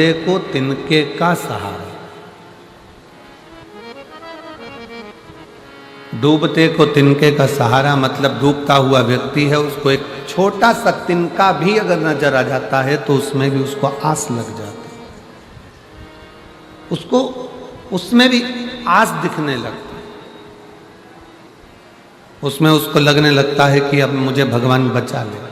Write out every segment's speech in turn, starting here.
डूबते को तिनके का सहारा। डूबते को तिनके का सहारा मतलब डूबता हुआ व्यक्ति है, उसको एक छोटा सा तिनका भी अगर नजर आ जाता है तो उसमें भी उसको आस लग जाती है, उसको उसमें भी आस दिखने लगती है, उसमें उसको लगने लगता है कि अब मुझे भगवान बचा ले।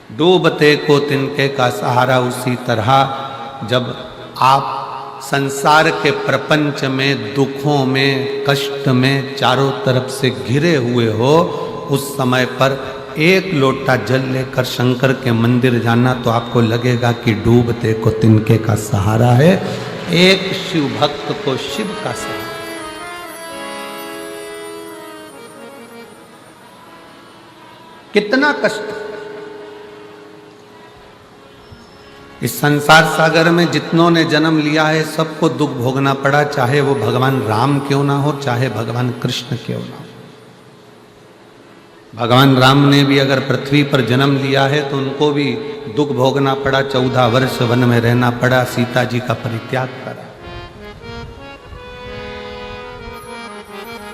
डूबते को तिनके का सहारा। उसी तरह जब आप संसार के प्रपंच में, दुखों में, कष्ट में चारों तरफ से घिरे हुए हो, उस समय पर एक लोटा जल लेकर शंकर के मंदिर जाना तो आपको लगेगा कि डूबते को तिनके का सहारा है। एक शिव भक्त को शिव का सहारा। कितना कष्ट इस संसार सागर में जितनों ने जन्म लिया है सबको दुख भोगना पड़ा, चाहे वो भगवान राम क्यों ना हो, चाहे भगवान कृष्ण क्यों ना हो। भगवान राम ने भी अगर पृथ्वी पर जन्म लिया है तो उनको भी दुख भोगना पड़ा, 14 वर्ष वन में रहना पड़ा, सीता जी का परित्याग करा।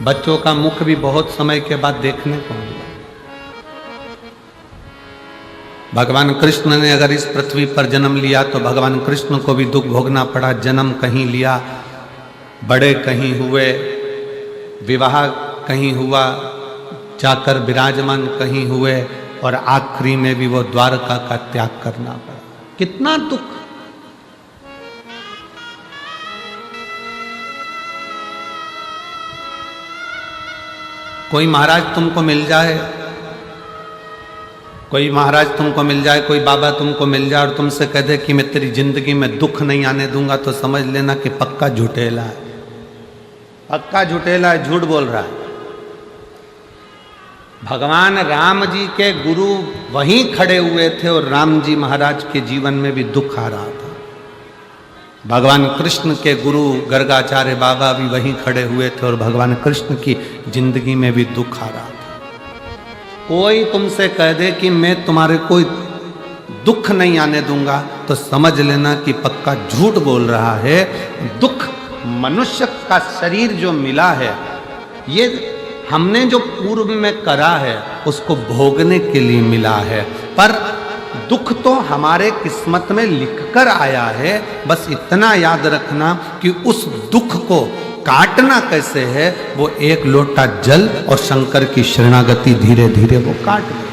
बच्चों का मुख भी बहुत समय के बाद देखने को मिला। भगवान कृष्ण ने अगर इस पृथ्वी पर जन्म लिया तो भगवान कृष्ण को भी दुख भोगना पड़ा। जन्म कहीं लिया, बड़े कहीं हुए, विवाह कहीं हुआ, जाकर विराजमान कहीं हुए, और आखिरी में भी वो द्वारका का त्याग करना पड़ा। कितना दुख। कोई महाराज तुमको मिल जाए, कोई महाराज तुमको मिल जाए, कोई बाबा तुमको मिल जाए और तुमसे कह दे कि मैं तेरी जिंदगी में दुख नहीं आने दूंगा, तो समझ लेना कि पक्का झूठेला है, पक्का झूठेला है, झूठ बोल रहा है। भगवान राम जी के गुरु वहीं खड़े हुए थे और राम जी महाराज के जीवन में भी दुख आ रहा था। भगवान कृष्ण के गुरु गर्गाचार्य बाबा भी वहीं खड़े हुए थे और भगवान कृष्ण की जिंदगी में भी दुख आ रहा था। कोई तुमसे कह दे कि मैं तुम्हारे कोई दुख नहीं आने दूंगा तो समझ लेना कि पक्का झूठ बोल रहा है। दुख मनुष्य का शरीर जो मिला है, ये हमने जो पूर्व में करा है उसको भोगने के लिए मिला है, पर दुख तो हमारे किस्मत में लिखकर आया है। बस इतना याद रखना कि उस दुख को काटना कैसे है, वो एक लोटा जल और शंकर की शरणागति धीरे धीरे वो काट दे।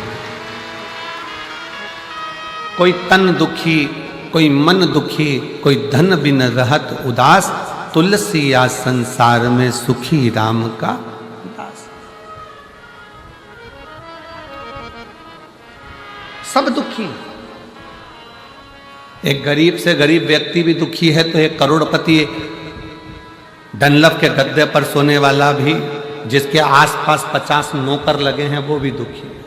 कोई तन दुखी, कोई मन दुखी, कोई धन बिन रहत उदास, तुलसी या संसार में सुखी राम का दास। सब दुखी। एक गरीब से गरीब व्यक्ति भी दुखी है तो एक करोड़पति डनलप के गद्दे पर सोने वाला भी, जिसके आसपास 50 नौकर लगे हैं, वो भी दुखी है।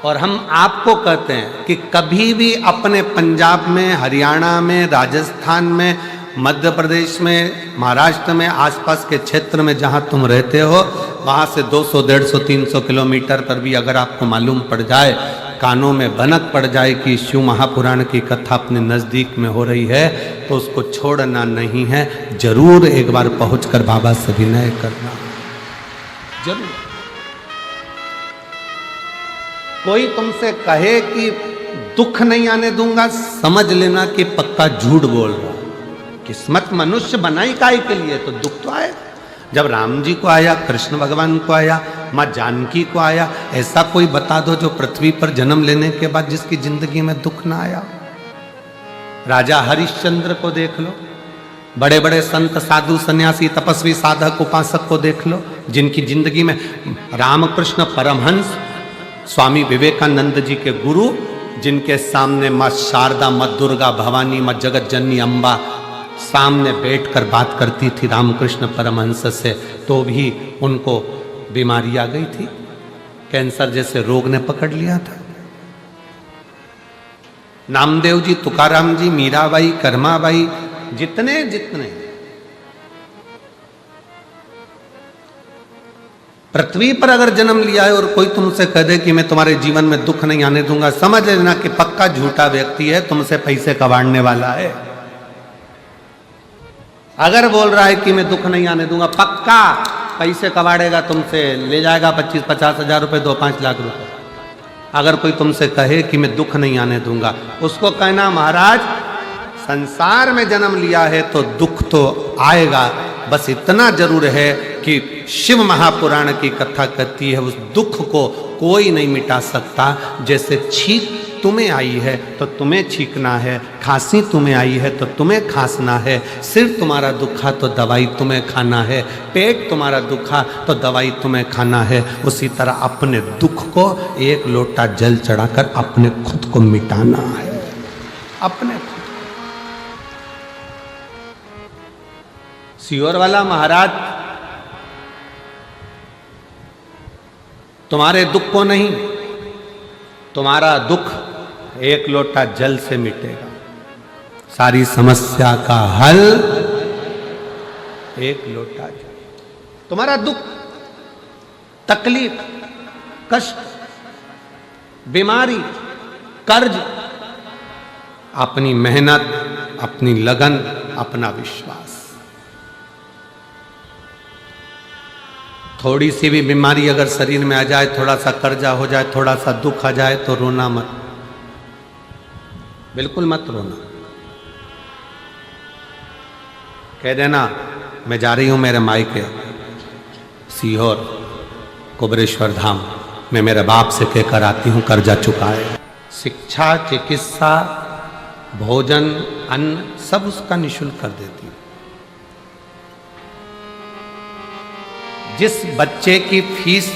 और हम आपको कहते हैं कि कभी भी अपने पंजाब में, हरियाणा में, राजस्थान में, मध्य प्रदेश में, महाराष्ट्र में, आसपास के क्षेत्र में जहां तुम रहते हो, वहां से 200, 150, 300 किलोमीटर पर भी अगर आपको मालूम पड़ जाए, कानों में भनक पड़ जाए कि शिव महापुराण की कथा अपने नज़दीक में हो रही है, तो उसको छोड़ना नहीं है। जरूर एक बार पहुंचकर बाबा से विनय करना, जरूर। कोई तुमसे कहे कि दुख नहीं आने दूंगा, समझ लेना कि पक्का झूठ बोल रहा। किस्मत मनुष्य बनाई काहे के लिए, तो दुख तो आए। जब राम जी को आया, कृष्ण भगवान को आया, माँ जानकी को आया, ऐसा कोई बता दो जो पृथ्वी पर जन्म लेने के बाद जिसकी जिंदगी में दुख ना आया। राजा हरिश्चंद्र को देख लो, बड़े बड़े संत, साधु, सन्यासी, तपस्वी, साधक, उपासक को देख लो, जिनकी जिंदगी में रामकृष्ण परमहंस, स्वामी विवेकानंद जी के गुरु, जिनके सामने माँ शारदा, माँ दुर्गा, भवानी, माँ जगत जननी अम्बा सामने बैठकर बात करती थी रामकृष्ण परमहंस से, तो भी उनको बीमारी आ गई थी, कैंसर जैसे रोग ने पकड़ लिया था। नामदेव जी, तुकाराम जी, मीराबाई, कर्माबाई, जितने पृथ्वी पर अगर जन्म लिया है और कोई तुमसे कह दे कि मैं तुम्हारे जीवन में दुख नहीं आने दूंगा, समझ लेना कि पक्का झूठा व्यक्ति है, तुमसे पैसे कबाड़ने वाला है। अगर बोल रहा है कि मैं दुख नहीं आने दूंगा, पक्का पैसे कबाड़ेगा तुमसे, ले जाएगा 25-50 हजार रुपए, 2-5 लाख रुपए। अगर कोई तुमसे कहे कि मैं दुख नहीं आने दूंगा, उसको कहना महाराज संसार में जन्म लिया है तो दुख तो आएगा, बस इतना जरूर है कि शिव महापुराण की कथा कहती है उस दुख को कोई नहीं मिटा सकता। जैसे छींक तुम्हें आई है तो तुम्हें छींकना है, खांसी तुम्हें आई है तो तुम्हें खांसना है, सिर तुम्हारा दुखा तो दवाई तुम्हें खाना है, पेट तुम्हारा दुखा तो दवाई तुम्हें खाना है। उसी तरह अपने दुख को एक लोटा जल चढ़ाकर अपने खुद को मिटाना है, अपने खुद। सीहोर वाला महाराज तुम्हारे दुख को नहीं, तुम्हारा दुख एक लोटा जल से मिटेगा। सारी समस्या का हल एक लोटा जल। तुम्हारा दुख, तकलीफ, कष्ट, बीमारी, कर्ज, अपनी मेहनत, अपनी लगन, अपना विश्वास। थोड़ी सी भी बीमारी अगर शरीर में आ जाए, थोड़ा सा कर्जा हो जाए, थोड़ा सा दुख आ जाए तो रोना मत, बिल्कुल मत रोना। कह देना मैं जा रही हूं मेरे मायके सीहोर कुबरेश्वर धाम, मैं मेरे बाप से कहकर आती हूं कर्जा चुकाए। शिक्षा, चिकित्सा, भोजन, अन्न सब उसका निःशुल्क कर देती हूं। जिस बच्चे की फीस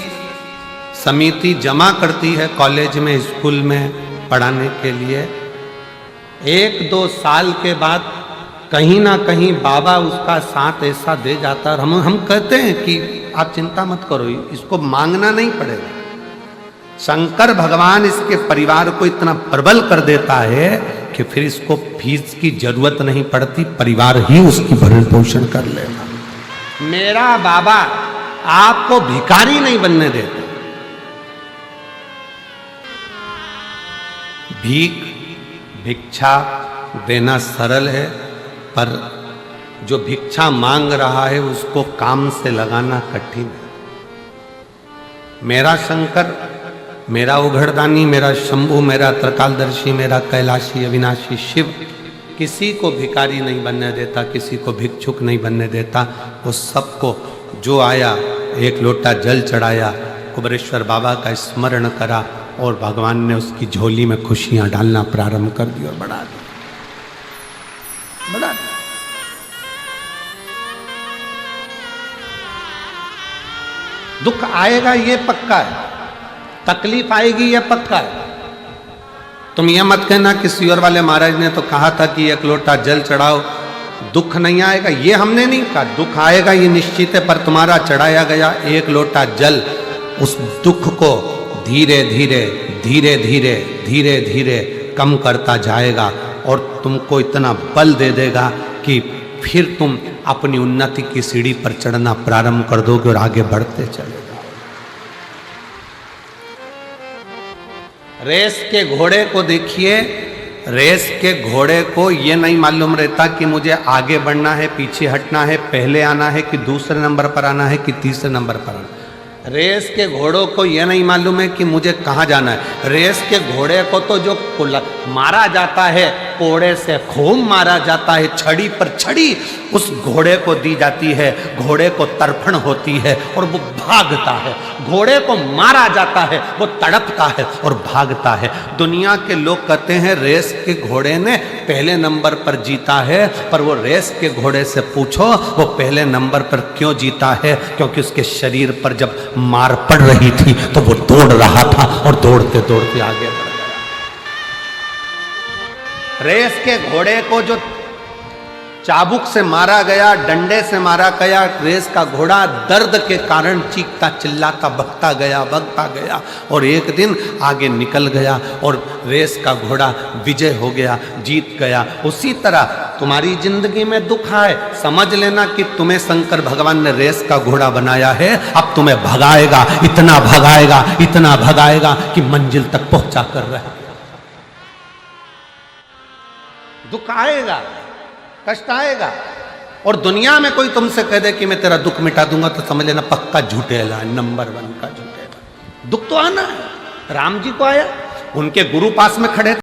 समिति जमा करती है कॉलेज में, स्कूल में पढ़ाने के लिए, 1-2 साल के बाद कहीं ना कहीं बाबा उसका साथ ऐसा दे जाता है। हम कहते हैं कि आप चिंता मत करो, इसको मांगना नहीं पड़ेगा। शंकर भगवान इसके परिवार को इतना प्रबल कर देता है कि फिर इसको फीस की जरूरत नहीं पड़ती, परिवार ही उसकी भरण पोषण कर लेगा। मेरा बाबा आपको भिखारी नहीं बनने देता। भिक्षा देना सरल है, पर जो भिक्षा मांग रहा है उसको काम से लगाना कठिन है। मेरा शंकर, मेरा उघड़दानी, मेरा शंभु, मेरा त्रिकालदर्शी, मेरा कैलाशी अविनाशी शिव किसी को भिखारी नहीं बनने देता, किसी को भिक्षुक नहीं बनने देता। वो सबको जो आया एक लोटा जल चढ़ाया, कुबरेश्वर बाबा का स्मरण करा और भगवान ने उसकी झोली में खुशियां डालना प्रारंभ कर दी और बढ़ा दी। दुख आएगा ये पक्का है, तकलीफ आएगी ये पक्का है। तुम ये मत कहना कि सीहोर वाले महाराज ने तो कहा था कि एक लोटा जल चढ़ाओ, दुख नहीं आएगा। ये हमने नहीं कहा, दुख आएगा ये निश्चित है, पर तुम्हारा चढ़ाया गया एक लोटा जल उस दुख को धीरे धीरे धीरे धीरे धीरे धीरे कम करता जाएगा और तुमको इतना बल दे देगा कि फिर तुम अपनी उन्नति की सीढ़ी पर चढ़ना प्रारंभ कर दोगे और आगे बढ़ते चले जाओ। रेस के घोड़े को देखिए, रेस के घोड़े को ये नहीं मालूम रहता कि मुझे आगे बढ़ना है, पीछे हटना है, पहले आना है कि दूसरे नंबर पर आना है कि तीसरे नंबर पर आना है। रेस के घोड़ों को यह नहीं मालूम है कि मुझे कहाँ जाना है। रेस के घोड़े को तो जो मारा जाता है, कोड़े से खूब मारा जाता है, छड़ी पर छड़ी उस घोड़े को दी जाती है, घोड़े को तर्पण होती है और वो भागता है। घोड़े को मारा जाता है, वो तड़पता है और भागता है। दुनिया के लोग कहते हैं रेस के घोड़े ने पहले नंबर पर जीता है, पर वो रेस के घोड़े से पूछो वो पहले नंबर पर क्यों जीता है? क्योंकि उसके शरीर पर जब मार पड़ रही थी तो वो दौड़ रहा था और दौड़ते दौड़ते आगे बढ़ गया। रेस के घोड़े को जो चाबुक से मारा गया, डंडे से मारा गया रेस का घोड़ा दर्द के कारण चीखता चिल्लाता भगता गया और एक दिन आगे निकल गया और रेस का घोड़ा विजय हो गया, जीत गया। उसी तरह तुम्हारी जिंदगी में दुख आए, समझ लेना कि तुम्हें शंकर भगवान ने रेस का घोड़ा बनाया है, अब तुम्हें भगाएगा, इतना भगाएगा कि मंजिल तक पहुंचा कर रहे। दुख आएगा, कष्ट आएगा, और दुनिया में कोई तुमसे कह दे कि मैं तेरा दुख मिटा दूंगा तो समझ लेना पक्का झूठेला, नंबर 1 का झूठेला। दुख तो आना है। राम जी को आया, उनके गुरु पास में खड़े थे।